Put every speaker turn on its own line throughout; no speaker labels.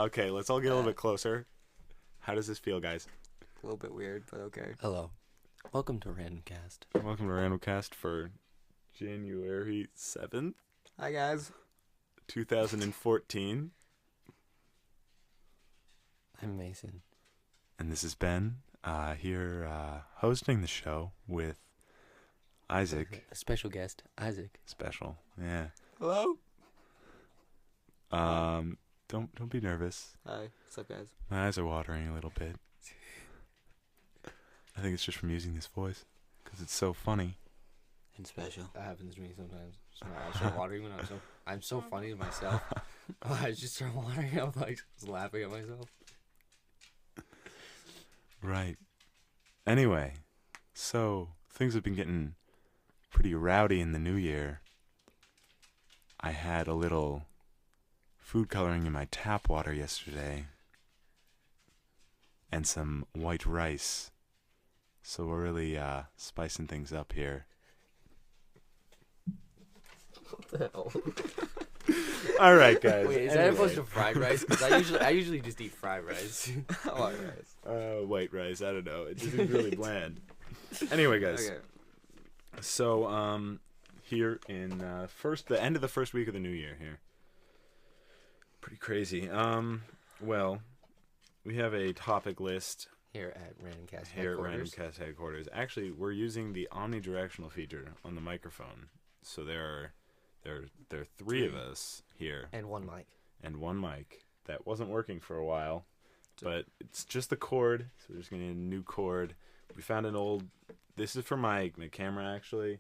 Okay, let's all get a little bit closer. How does this feel, guys?
A little bit weird, but okay.
Hello. Welcome to RandomCast.
Welcome to RandomCast for January 7th,
Hi, guys.
2014.
I'm Mason.
And this is Ben, here hosting the show with Isaac.
A special guest, Isaac.
Special, yeah.
Hello.
Don't be nervous.
Hi. What's up, guys?
My eyes are watering a little bit. I think it's just from using this voice, because it's so funny.
And special.
That happens to me sometimes. Just my eyes start watering when I'm so funny to myself. I just start watering. I'm like just laughing at myself.
Right. Anyway, so things have been getting pretty rowdy in the new year. I had a little food coloring in my tap water yesterday and some white rice. So we're really spicing things up here.
What the hell?
All right, guys.
Wait, is that opposed to fried rice? Because I usually just eat fried rice.
White rice.
White rice. I don't know. It just seems really bland. Anyway, guys.
Okay.
So here in the end of the first week of the new year here. Pretty crazy. Well, we have a topic list
Here at RandomCast
here
headquarters.
at RandomCast headquarters. Actually, we're using the omnidirectional feature on the microphone. So there are three of us here
And one mic.
and one mic that wasn't working for a while, but it's just the cord. So we're just gonna need a new cord. We found an old. This is for my camera actually.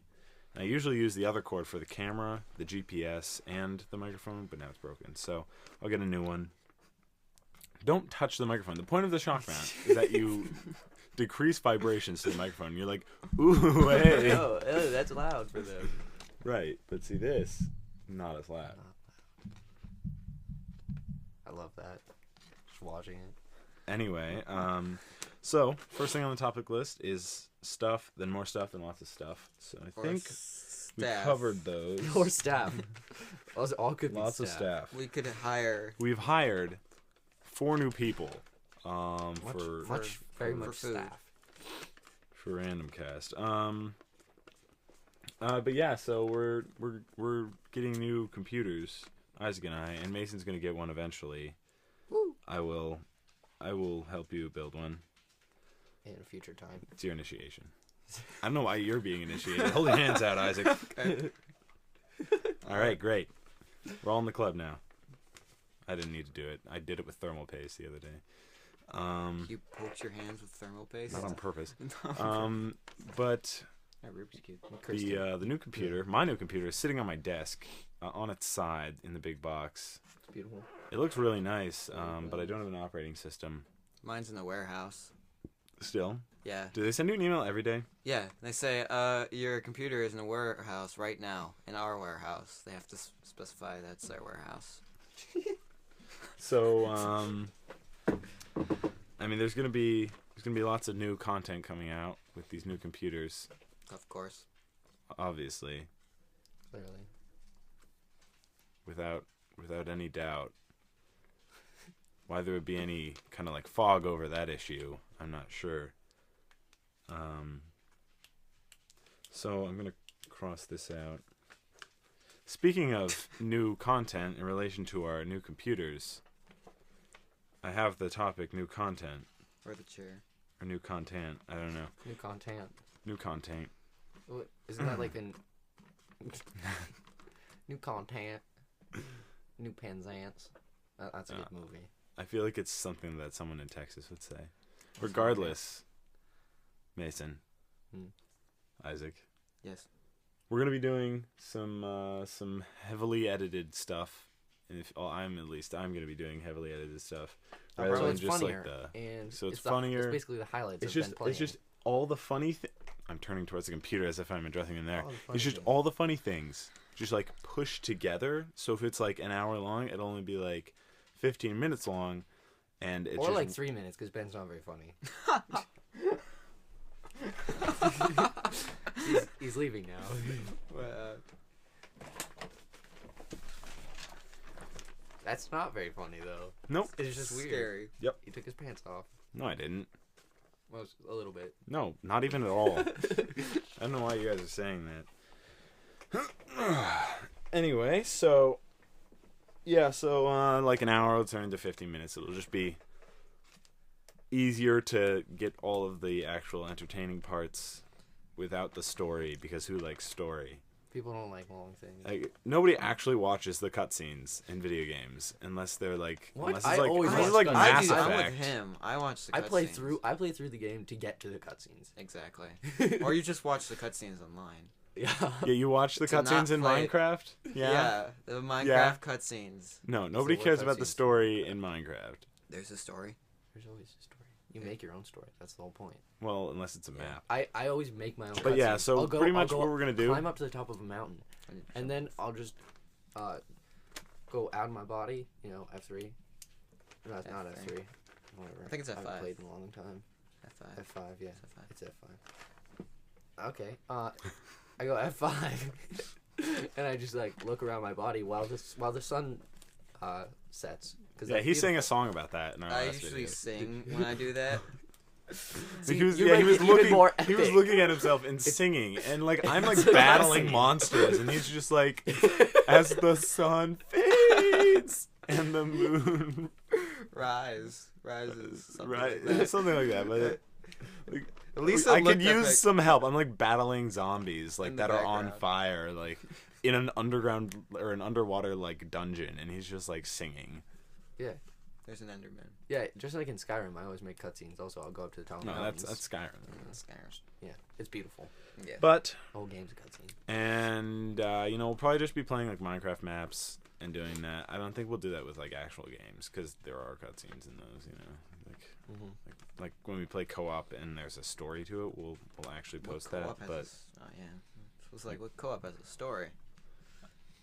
I usually use the other cord for the camera, the GPS, and the microphone, but now it's broken. So I'll get a new one. Don't touch the microphone. The point of the shock mount is that you decrease vibrations to the microphone. You're like, ooh, hey.
Oh, that's loud for them.
Right, but see this, not as loud.
I love that. Just watching it.
Anyway, so first thing on the topic list is stuff, then more stuff, then lots of stuff. So I think we covered those.
Or staff. all could be
Lots of staff.
We could hire
We've hired 4 new people for
very
for
much
food.
staff.
for RandomCast. But yeah, so we're getting new computers, Isaac and I, and Mason's gonna get one eventually.
Woo.
I will help you build one.
In a future time.
It's your initiation. I don't know why you're being initiated. Hold your hands out, Isaac.
Okay.
All right, great. We're all in the club now. I didn't need to do it. I did it with thermal paste the other day.
You poked your hands with thermal paste?
Not on purpose.
No.
But
Rubik's Cube.
the new computer, my new computer, is sitting on my desk on its side in the big box.
It's beautiful.
It looks really nice, but I don't have an operating system.
Mine's in the warehouse.
Still?
Yeah.
Do they send you an email every day?
Yeah. They say, your computer is in a warehouse right now. In our warehouse. They have to specify that's their warehouse.
So, I mean, there's gonna be lots of new content coming out with these new computers.
Of course.
Obviously,
Clearly.
without any doubt. Why there would be any kind of like fog over that issue, I'm not sure. So I'm gonna cross this out. Speaking of new content in relation to our new computers, I have the topic new content.
Or the chair.
Or new content. I don't know.
New content.
New content.
Isn't that like the new content? New Penzance. That's a good movie.
I feel like it's something that someone in Texas would say. Regardless, Mason, Isaac,
Yes.
we're gonna be doing some heavily edited stuff. And if I'm gonna be doing heavily edited stuff. Rather
So
than
it's
just
funnier.
Like
And
so it's
the-
funnier.
It's basically the highlights
it's
of
just
Ben playing.
it's just all the funny. I'm turning towards the computer as if I'm addressing him there.
All the funny
It's just
things.
all the funny things, just like pushed together. So if it's like an hour long, it'll only be like 15 minutes long, and it's
Or
just
like 3 minutes, because Ben's not very funny. he's leaving now. That's not very funny though.
Nope.
It's just weird.
Scary.
He took his pants off.
No, I didn't.
Well, a little bit.
No, not even at all. I don't know why you guys are saying that. Anyway, so yeah, so like an hour will turn into 15 minutes. It'll just be easier to get all of the actual entertaining parts without the story, because who likes story?
People don't like long things.
Like, nobody actually watches the cutscenes in video games unless they're like,
What?
unless
I
it's like,
always
unless it's
watch
like
cutscenes.
Mass
I'm
Effect.
with him. I watch the
I play
cutscenes.
through the game to get to the cutscenes.
Exactly. Or you just watch the cutscenes online.
Yeah.
Yeah, you watch the
To not
cutscenes in
play-
Minecraft? Yeah.
The Minecraft
Yeah.
cutscenes.
No, nobody
what
cares about the
cutscenes?
story in Minecraft.
There's a story.
There's always a story. You make your own story. That's the whole point.
Well, unless it's a map.
I always make my own.
But yeah,
cutscenes.
so
I'll go-
pretty
I'll
much
go
what we're gonna do.
Climb up to the top of a mountain, and then I'll just go out of my body. You know, F3. No, it's not
F3.
F3. Whatever.
I think it's
I haven't
F5.
played in a long time.
F5.
F5. Yeah.
F5.
It's F5. Okay. I go F5, and I just like look around my body while the sun sets.
Yeah, he sang a song about that in our
I
last
usually
video.
sing when I do that.
See,
He was,
you
yeah, he
make
was
it even
looking.
more
He was
epic.
looking at himself and singing, and like I'm like
That's what I'm
battling
saying.
monsters, and he's just like, as the sun fades and the moon
Rises. Something
right,
like that.
something like that. But like,
At least
I
it
could
looked
use
epic.
some help. I'm like battling zombies like
In the
that are on
background.
fire, like in an underground or an underwater like dungeon, and he's just like singing.
Yeah.
There's an Enderman.
Yeah, just like in Skyrim, I always make cutscenes. Also, I'll go up to the top of
No,
mountains.
that's Skyrim.
Scares.
Yeah, it's beautiful.
Yeah.
But
The whole game's a cutscene.
and you know, we'll probably just be playing like Minecraft maps and doing that. I don't think we'll do that with like actual games because there are cutscenes in those. You know, like when we play co-op and there's a story to it, we'll actually post that.
Co-op has
But
oh yeah. It was like what co-op has a story.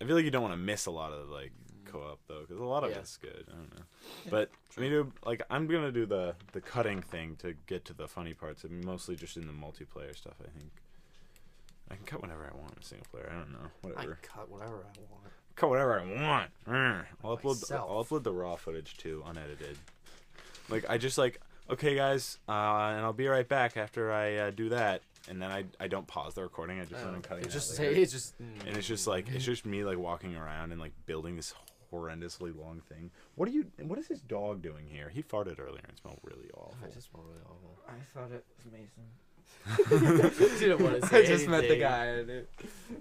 I feel like you don't want to miss a lot of like co-op though, because a lot of
Yeah.
it's good. I don't know, but I mean, I'm gonna do the cutting thing to get to the funny parts. I mean, mostly just in the multiplayer stuff. I think I can cut whatever I want in single player. I don't know,
I
whatever.
cut whatever I want.
Cut whatever I want. I'll
Myself.
upload the raw footage too, unedited. Like I just like, okay guys, and I'll be right back after I do that, and then I don't pause the recording. I just when I'm cutting
It's
it
just
out later.
it's just
And it's just like it's just me like walking around and like building this horrendously long thing. What is this dog doing here? He farted earlier and it smelled really awful.
I just smell really awful.
I thought it was Mason.
Didn't want to say
I just met the
anything.
guy and it.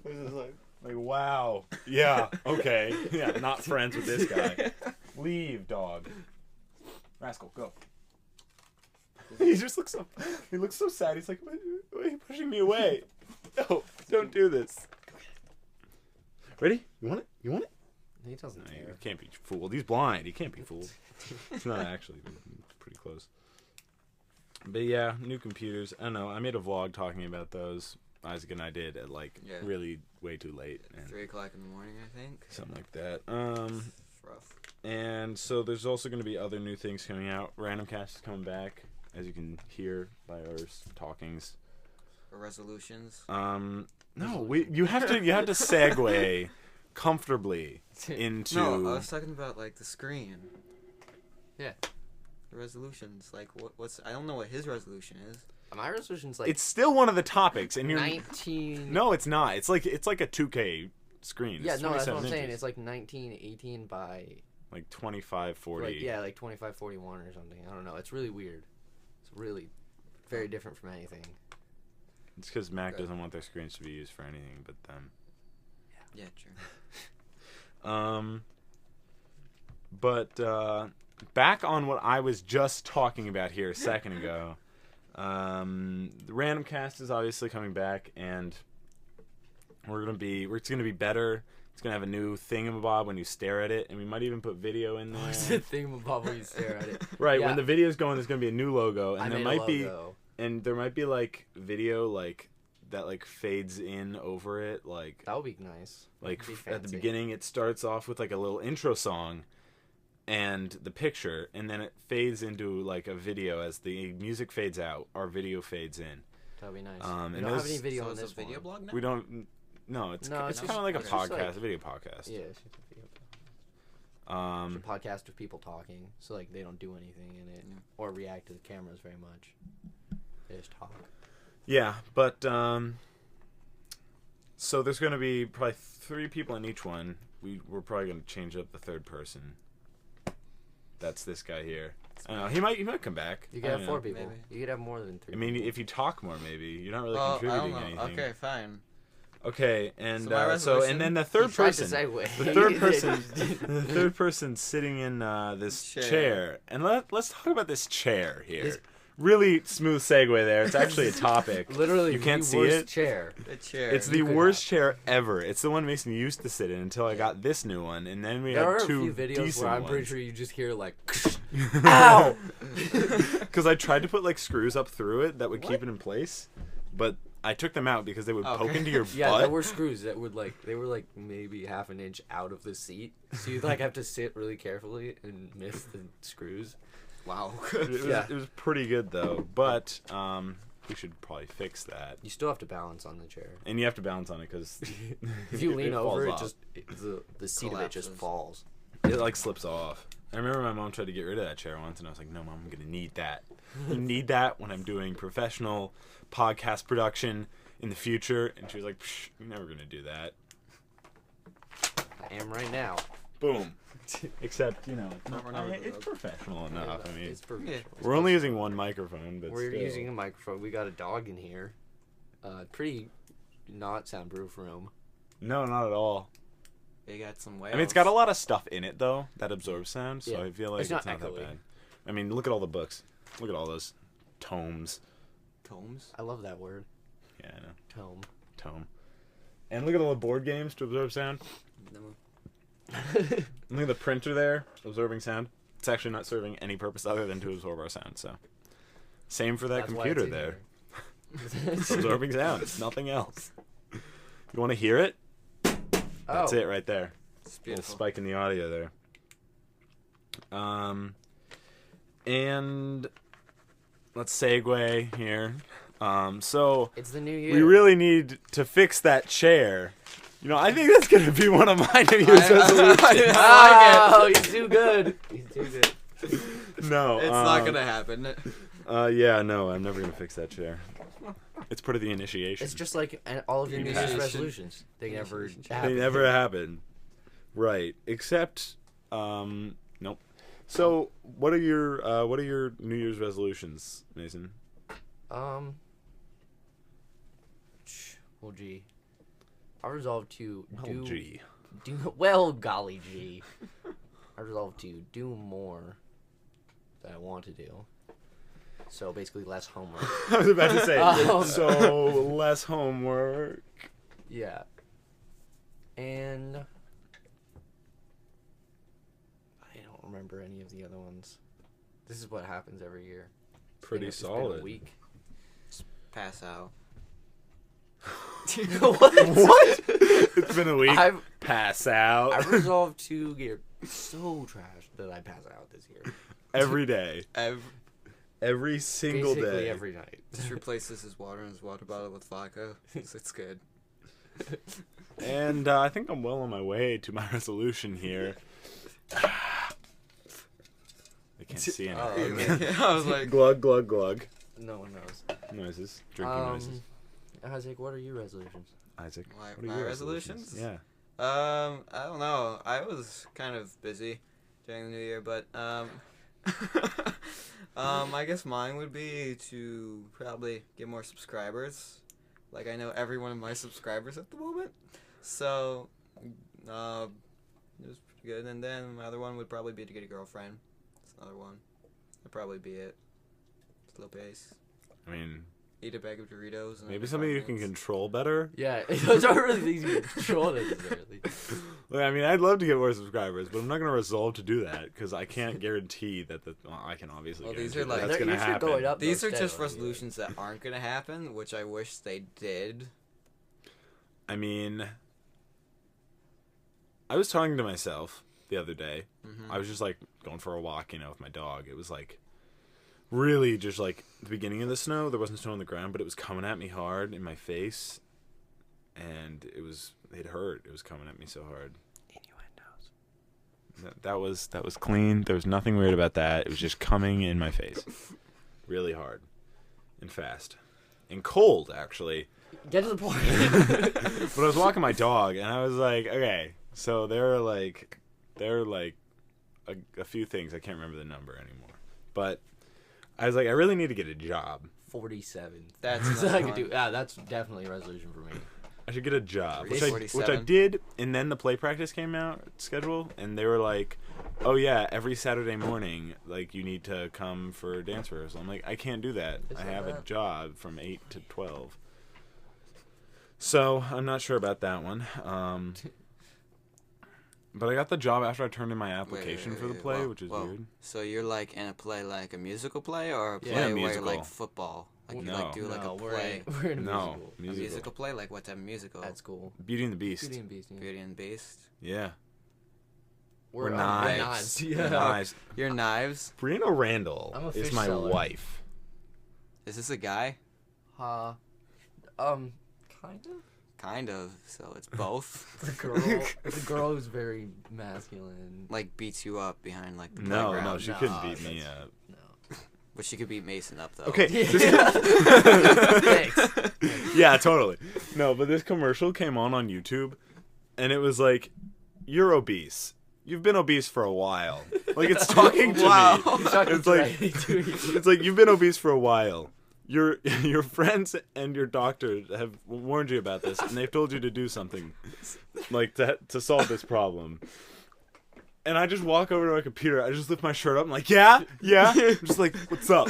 It was just like wow. Yeah, okay. Yeah, not friends with this guy. Leave, dog. Rascal, go. He just looks so sad. He's like, why are you pushing me away? No, don't do this. Ready? You want it? You want it?
He doesn't
No, you
care.
can't be fooled. He's blind. He can't be fooled. It's not actually. It's pretty close. But yeah, new computers. I don't know. I made a vlog talking about those. Isaac and I did at like
Yeah.
really way too late. And
3 o'clock in the morning, I think.
something like that.
It's rough.
And so there's also going to be other new things coming out. RandomCast is coming back, as you can hear by our talkings.
Or resolutions.
No, you have to segue comfortably into.
No, I was talking about like the screen.
Yeah.
The resolutions. Like what's I don't know what his resolution is.
My resolution's like
It's still one of the topics, and you're
19.
No, it's not. It's like a 2K screen.
Yeah,
It's
no, that's what
27
I'm saying.
inches.
It's like 1918 by
like 2540.
like yeah, like 2541 or something. I don't know. It's really weird. It's really very different from anything.
It's because Mac
Good.
doesn't want their screens to be used for anything but them.
Yeah, true.
But back on what I was just talking about here a second ago. The RandomCast is obviously coming back, and it's gonna be better. It's gonna have a new thingamabob when you stare at it, and we might even put video in there.
What's the thing about when you stare at it?
Right,
Yeah.
when the video's going, there's gonna be a new logo, and
I
there
made
might
a
be,
logo.
and there might be like video like that like fades in over it, like
That would be nice.
like
Be
at the
fancy.
beginning it starts off with like a little intro song and the picture, and then it fades into like a video. As the music fades out, our video fades in.
That would be nice.
And
we don't have
those-
any video
So
on
it's
this
a video
one.
blog now?
We don't. No, it's
No,
it's
it's
kind of like a
just
podcast,
like-
a video podcast.
Yeah, it's just a video. Should podcast with people talking, so like they don't do anything in it or react to the cameras very much. They just talk.
Yeah, but so there's going to be probably 3 people in each one. We're probably going to change up the third person. That's this guy here. I don't know. He might come back.
You could have 4 people. Maybe. You could have more than 3.
I mean, if you talk more, maybe you're not really
I
contributing
don't know.
anything.
Okay, fine.
Okay, and
So
and then the third person, the third person sitting in this chair, and let's talk about this chair here. Really smooth segue there. It's actually a topic.
Literally,
you can't
the
see
worst
it.
Chair.
The chair.
It's the worst chair ever. It's the one Mason used to sit in until I got this new one, and then we had 2
There are a few videos where I'm
ones.
pretty sure you just hear like, ow!
Because I tried to put like screws up through it that would keep it in place, but I took them out because they would poke into your
Yeah,
butt.
there were screws that would they were maybe half an inch out of the seat, so you'd have to sit really carefully and miss the screws.
Wow.
It was pretty good though, but we should probably fix that.
You still have to balance on the chair,
and you have to balance on it because
if you lean over,
falls off.
the seat of it just falls.
It like slips off. I remember my mom tried to get rid of that chair once, and I was like, "No, Mom, I'm gonna need that. I need that when I'm doing professional podcast production in the future." And she was like, Psh, "You're never gonna do that."
I am right now.
Boom. Except, it's
it's
professional enough. I mean,
It's professional.
we're only using one microphone, but
We're
still.
using a microphone. We got a dog in here. Pretty not soundproof room.
No, not at all.
They got some whales.
I mean, it's got a lot of stuff in it though that absorbs sound, so
Yeah.
I feel like
It's
it's
not
not that
echoey.
bad. I mean, look at all the books. Look at all those tomes.
Tomes.
I love that word.
Yeah, I know.
Tome.
And look at all the board games to absorb sound. And look at the printer there, absorbing sound. It's actually not serving any purpose other than to absorb our sound. So, same for that
That's why
computer
it's in
there.
there.
Absorbing sound. It's nothing else. You want to hear it? That's it right there.
It's
Little
beautiful.
spike in the audio there. And let's segue here. So
It's the new year.
we really need to fix that chair. I think that's gonna be one of my New Year's resolutions.
Oh, he's too good. He's too good.
No,
It's not gonna happen.
Yeah, no, I'm never gonna fix that chair. It's part of the initiation.
It's just like all of your New Year's
Initiation.
resolutions. They never
They
happen.
never happen. Right. Except, nope. So, what are your New Year's resolutions, Mason?
Well, gee. I resolved to golly gee. I resolved to do more that I want to do. So basically less homework.
I was about to say, so less homework.
Yeah. And I don't remember any of the other ones. This is what happens every year.
Pretty
It's been
solid.
a week.
Pass out.
What?
It's been a week.
I've
Pass out.
resolved to get so trashed that I pass out this year.
Every day. Every single
Basically
day.
every night.
Just replaces his water in his water bottle with vodka. It's good.
And I think I'm well on my way to my resolution here. They can't see anything.
I was like,
Glug, glug, glug.
No one knows.
Noises. Drinking noises.
Isaac, what are your resolutions?
Isaac,
my
what are your
resolutions?
Yeah.
I don't know. I was kind of busy during the new year, but I guess mine would be to probably get more subscribers. Like I know every one of my subscribers at the moment, so it was pretty good. And then my other one would probably be to get a girlfriend. That's another one. That'd probably be it. Slow pace.
I mean,
Eat a bag of Doritos. And
maybe
every
something
5
you can
minutes.
control better.
Yeah, those aren't really things you can control necessarily.
Look, I mean, I'd love to get more subscribers, but I'm not going to resolve to do that because I can't guarantee that. I can obviously.
Well, these
guarantee
are like-
that's going to
They're usually
happen.
going up.
These
though,
are just
steadily,
resolutions that aren't gonna happen, which I wish they did.
I mean, I was talking to myself the other day.
Mm-hmm.
I was just like going for a walk, with my dog. It was like really just like the beginning of the snow. There wasn't snow on the ground, but it was coming at me hard in my face, and it hurt. It was coming at me so hard. That was clean. There was nothing weird about that. It was just coming in my face, really hard, and fast, and cold actually.
Get to the point.
But I was walking my dog, and I was like, okay, so there are like a few things. I can't remember the number anymore, but I was like, I really need to get a job.
47.
That's
I could do. Yeah, that's definitely a resolution for me.
I should get a job, which
47.
I did, and then the play practice came out schedule, and they were like, "Oh yeah, every Saturday morning, like you need to come for dance rehearsal." I'm like, I can't do that. I have a job from 8 to 12, so I'm not sure about that one. But I got the job after I turned in my application for the play, which is weird.
So you're like in a play, like a musical play, or a play
Yeah,
where you're
musical.
like football? Like you like do like a play.
We're in a
No,
musical.
A musical play? Like what type of musical?
At school.
Beauty and the Beast.
Beauty and Beast. Yeah.
Beauty and the Beast.
Yeah.
We're
knives.
knives.
We're
Yeah.
knives.
Your knives?
Brianna Randall
I'm a
is
fish
my
seller.
wife.
Is this a guy?
Kind of.
Kind of. So it's both.
The girl who's very masculine.
Like beats you up behind like the
No,
playground.
no, she
No,
couldn't beat me up.
No.
But she could beat Mason up though.
Okay.
Thanks.
Yeah, totally. No, but this commercial came on YouTube, and it was like, "You're obese. You've been obese for a while." Like it's talking to
Wow.
me.
He's talking
It's like
directly to you.
it's like you've been obese for a while. Your friends and your doctor have warned you about this, and they've told you to do something like that to solve this problem. And I just walk over to my computer. I just lift my shirt up. I'm like, yeah. I'm just like, what's up?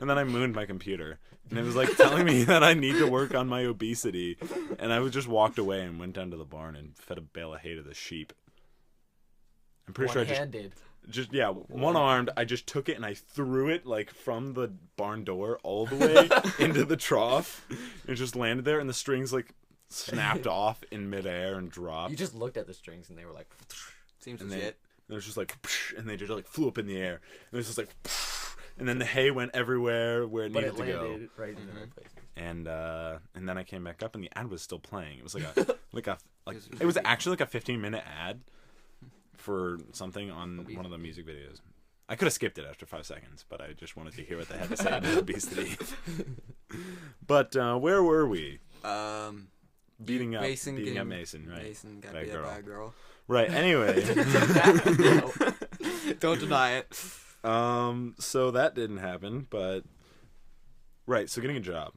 And then I mooned my computer, and it was like telling me that I need to work on my obesity. And I just walked away and went down to the barn and fed a bale of hay to the sheep. I'm pretty sure I
One-handed.
just one-armed. I just took it and I threw it like from the barn door all the way into the trough. It just landed there, and the strings like snapped off in midair and dropped.
You just looked at the strings and they were like.
Seems
And
legit.
It was just like, and they just like flew up in the air. And it was just like, and then the hay went everywhere where it
But
needed
it
to go.
landed right in the right places.
And then I came back up, and the ad was still playing. It was it was actually like a 15-minute ad for something on one of the music videos. I could have skipped it after 5 seconds, but I just wanted to hear what they had to say about obesity. But where were we? Beating up Mason, right?
Mason got
By a
beat up
girl.
by a girl.
Right. Anyway.
Don't deny it.
So that didn't happen, but right. So getting a job.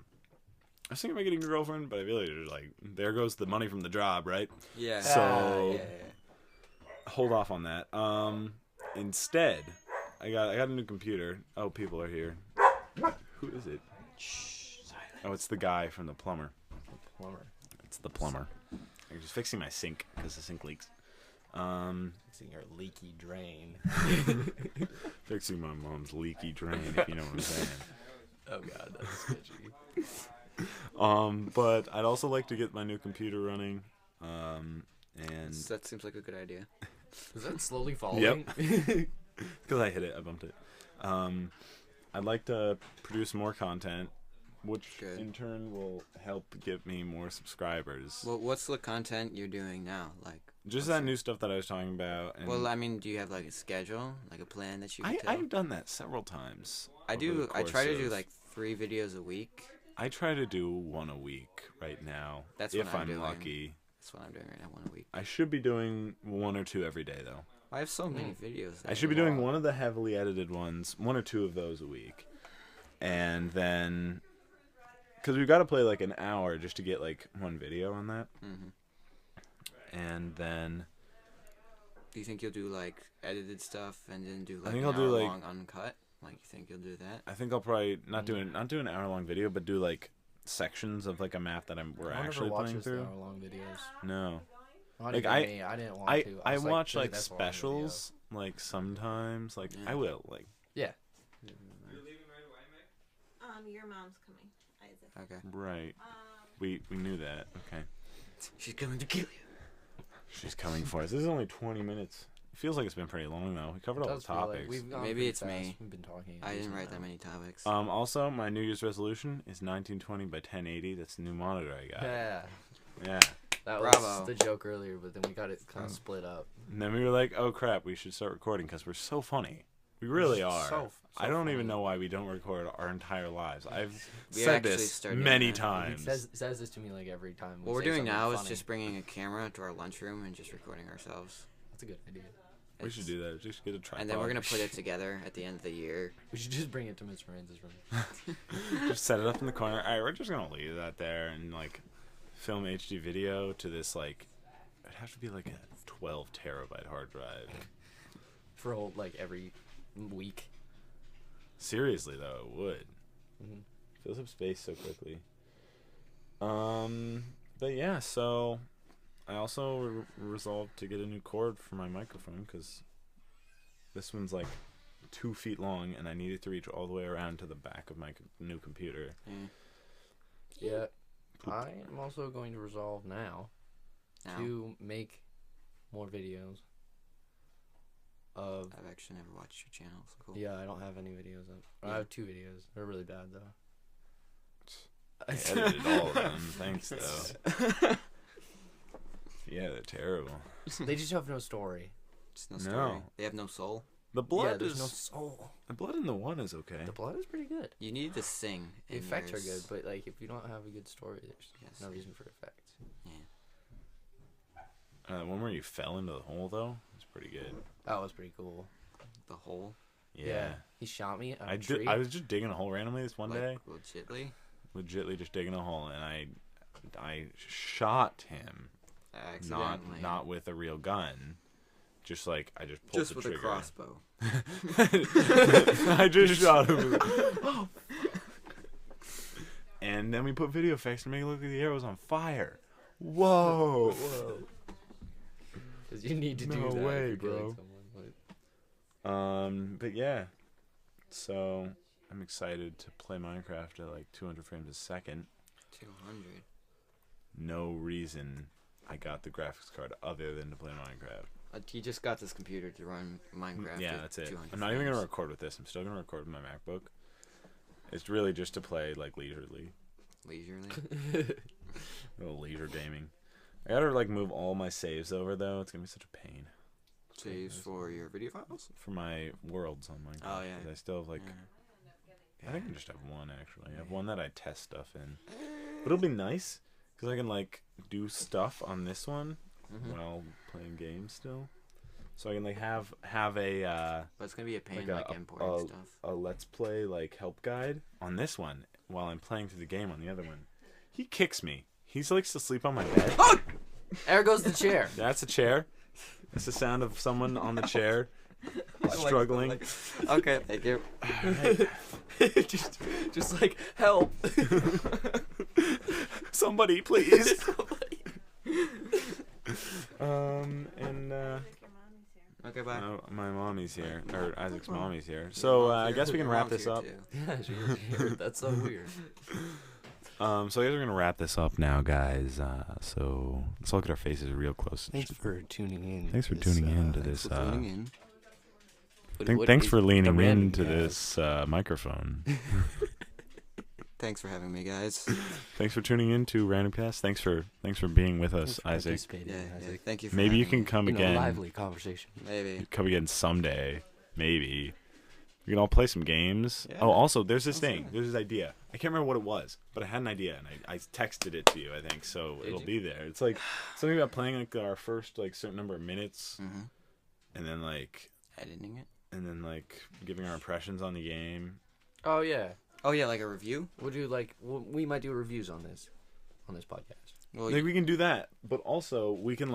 I was thinking about getting a girlfriend, but I feel like there goes the money from the job, right?
Yeah.
So
yeah.
hold off on that. Instead, I got a new computer. Oh, people are here. Who is it?
Shh, silent.
Oh, it's the guy from the plumber.
Plumber.
It's the plumber. I'm just fixing my sink because the sink leaks.
Fixing your leaky drain.
Fixing my mom's leaky drain, if you know what I'm saying.
Oh god, that's sketchy.
But I'd also like to get my new computer running. And
That seems like a good idea.
Is that slowly falling?
Yep. Because I hit it, I bumped it. I'd like to produce more content, which
Good.
in turn will help get me more subscribers.
Well, what's the content you're doing now? Like,
Just that new stuff that I was talking about. And
well, I mean, do you have like a schedule, like a plan that you can tell?
I've done that several times.
I
over
do.
the
I try to
course
do
of-
like 3 videos a week.
I try to do one a week right now.
That's
if
what I'm doing.
lucky.
That's what I'm doing right now, 1 a week.
I should be doing 1 or 2 every day though.
I have so many videos.
I should be doing one of the heavily edited ones, 1 or 2 of those a week, and then because we've got to play like an hour just to get like 1 video on that, and then
Do you think you'll do like edited stuff and then do like
think
an
I'll do, like-
hour-long uncut? Like, you think you'll do that?
I think I'll probably not do an hour-long video, but do like sections of like a map that we're actually playing through.
Hour-long videos.
No,
Not
Like,
even
I-
me. I didn't want
I
to.
I
was
watch
"Dude,
like
that's a long video."
specials like sometimes like
Yeah.
I will like
Yeah.
Your mom's coming, Isaac.
Okay.
right. We knew that. Okay.
She's coming to kill you.
She's coming for us. This is only 20 minutes. It feels like it's been pretty long though. We covered all the
Does feel like
topics.
we've gone
Maybe
pretty
it's
fast.
me.
We've been talking.
I didn't write
now.
that many topics.
Also, my New Year's resolution is 1920 by 1080. That's the new monitor I got.
Yeah.
Yeah.
That
Bravo.
was was the joke earlier, but then we got it kind of split up.
And then we were like, oh crap, we should start recording because we're so funny. We really are.
So
I don't
funny.
even know why we don't record our entire lives. I've
We
said
actually
this
started
many
doing that.
times.
He says this to me like every time.
What we're
say
doing
something
now is
funny.
just bringing a camera to our lunchroom and just recording ourselves.
That's a good idea.
We should do that. Just get a tripod.
And then we're gonna put it together at the end of the year.
We should just bring it to Mr. Rains' room.
Just set it up in the corner. All right, we're just gonna leave that there and like film HD video to this like. It'd have to be like a 12 terabyte hard drive.
For like every week.
Seriously though, it would.
Mm-hmm.
Fills up space so quickly. But yeah, so I also resolved to get a new cord for my microphone because this one's like 2 feet long and I need it to reach all the way around to the back of my new computer.
Yeah. I am also going to resolve now to make more videos of...
I've actually never watched your channel, so cool.
Yeah, I don't have any videos up.
Yeah.
I have 2 videos. They're really bad, though.
I edited all of them. Thanks, though. Yeah, they're terrible.
They just have no story.
Just no story.
No.
They have no soul.
The
Yeah,
blood
there's
is
no soul.
the blood in the one is okay.
The blood is pretty good.
You need to sing.
The
in
effects are
yours.
good, but like if you don't have a good story, there's
Yes.
no reason for effects.
The one where you fell into the hole though, it's pretty good.
That was pretty cool.
The hole.
Yeah.
He shot me.
I did. I was just digging a hole randomly this one
Like,
day.
legitly.
Legitly just digging a hole, and I shot him.
Accidentally.
Not with a real gun. Just like I just pulled
Just
the
with
trigger.
a crossbow.
I just shot him. And then we put video effects to make it look like the air was on fire. Whoa.
Whoa. Because you need to do
No
that.
way,
if you're
bro.
killing someone, like-
But yeah. So I'm excited to play Minecraft at like 200 frames a second.
200.
No reason I got the graphics card other than to play Minecraft.
He just got this computer to run Minecraft.
Yeah,
at
that's it.
200
I'm not even gonna
frames.
record with this. I'm still gonna record with my MacBook. It's really just to play like leisurely,
Leisurely.
a little leisure gaming. I gotta like move all my saves over though. It's gonna be such a pain
Saves for your video files?
for my worlds on Minecraft.
Oh, yeah.
'Cause I still have like
Yeah.
I think I just have one actually. I have one that I test stuff in. But it'll be nice because I can like do stuff on this one
Mhm.
while playing games still. So I can like have a
But it's gonna be a pain,
like
like importing stuff.
a let's play like help guide on this one while I'm playing through the game on the other one. He kicks me. He likes to sleep on my bed.
There goes the chair.
That's a chair. That's the sound of someone on the chair struggling.
Okay, thank you.
just like help.
Somebody, please.
Your mommy's here.
Okay, bye.
My mommy's here, or Isaac's mommy's here. So I guess we can wrap this up.
Yeah, she was here. That's so weird.
So I guess we're gonna wrap this up now, guys. So let's look at our faces real close.
Thanks for tuning in.
Thanks for tuning in to this. Thanks for leaning into this microphone.
Thanks for having me, guys.
Thanks for tuning in to RandomCast. Thanks for being with us, Isaac.
Yeah, thank you for
Maybe you
having
can
me.
come
In a
again.
lively conversation.
Maybe.
Come again someday. Maybe. We can all play some games.
Yeah.
Oh, also, there's this
That's
thing.
right.
There's this idea. I can't remember what it was, but I had an idea, and I texted it to you, I think, so
Did
it'll
you?
be there. It's like something about playing like our first like certain number of minutes,
Mm-hmm.
and then like
Editing it.
giving our impressions on the game.
Oh yeah.
Oh yeah, like a review.
We'll do we might do reviews on this podcast.
Well,
Like we can do that, but also we can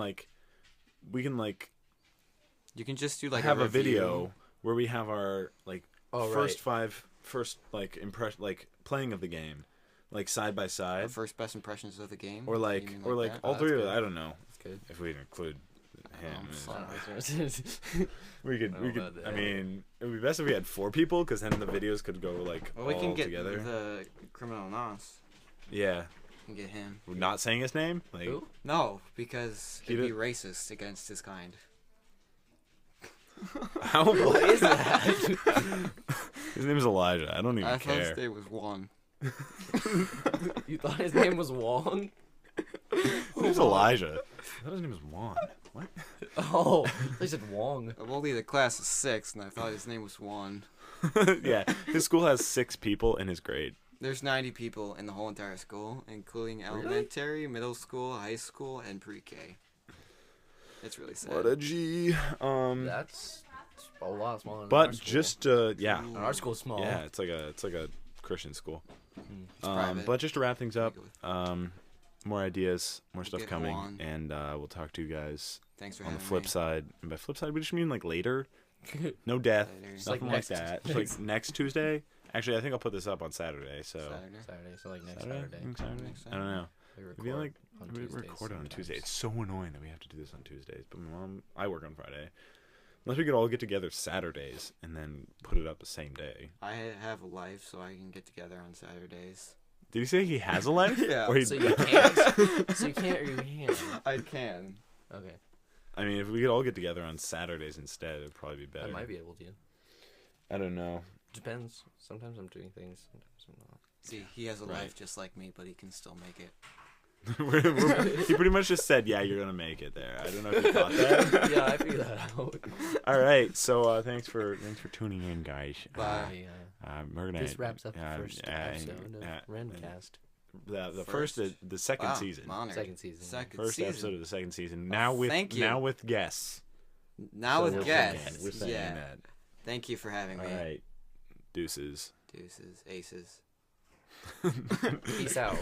you can just do like
have a
review.
video where we have our like
Oh,
first like impression like playing of the game, like side by
The
side,
first best impressions of the game.
or
You
like
mean that?
all
Oh,
three
that's
of
good.
I don't know
That's good.
if we include him.
Fine.
We could.
about that.
I mean, it would be best if we had 4 people, because then the videos could go like
Well, we
all
can get
together.
the criminal Nos.
Yeah,
And get him.
we're not saying his name. Like,
Who?
No, because
He
it'd be
did-
racist against his kind.
how?
What is that?
His name is Elijah. I don't even
I thought
care.
his name was Juan.
You thought his name was Wong?
Who's Elijah? I thought his name was Juan. What?
Oh, they said Wong.
I'm only the class of 6, and I thought his name was Juan.
Yeah, his school has 6 people in his grade.
There's 90 people in the whole entire school, including elementary, middle school, high school, and pre-K. It's really sad.
What a G.
That's a lot smaller than our
But
school.
just yeah,
And our school's small.
yeah, it's like a Christian school.
private.
But just to wrap things up, more ideas, more stuff
Get
coming,
Juan.
and we'll talk to you guys
Thanks for
on the
having
flip
me.
side. And by flip side, we just mean like later. No death,
Later.
It's like
nothing like that. It's like next Tuesday. Actually, I think I'll put this up on Saturday. So
Saturday, so like next
Saturday?
Saturday.
I think Saturday?
Next
I don't know.
We
We
record
like
on
we
Tuesdays
record on
sometimes.
Tuesday. It's so annoying that we have to do this on Tuesdays. But my mom, I work on Friday. Unless we could all get together Saturdays and then put it up the same day.
I have a life, so I can get together on Saturdays.
Did he say he has a life?
Yeah.
Or he,
So you can't. So you can't or you can.
I can.
Okay,
I mean, if we could all get together on Saturdays instead, it'd probably be better.
I might be able to.
I don't know.
Depends. Sometimes I'm doing things. Sometimes I'm not.
See, he has a
Right.
life just like me, but he can still make it.
He pretty much just said, "Yeah, you're gonna make it there." I don't know if you caught that.
Yeah, I figured that out.
All right, so thanks for tuning in, guys.
Bye.
We're gonna.
This wraps up the first episode of RandomCast.
The first, the second
Wow,
season.
I'm honored.
Second season.
Second
First
season.
episode of the second season.
Well,
Now with
thank you.
now with guests.
Now
So
with
we're
guests.
saying- We're saying
Yeah.
that.
Thank you for having
All
me.
right. Deuces.
Deuces, aces.
Peace out.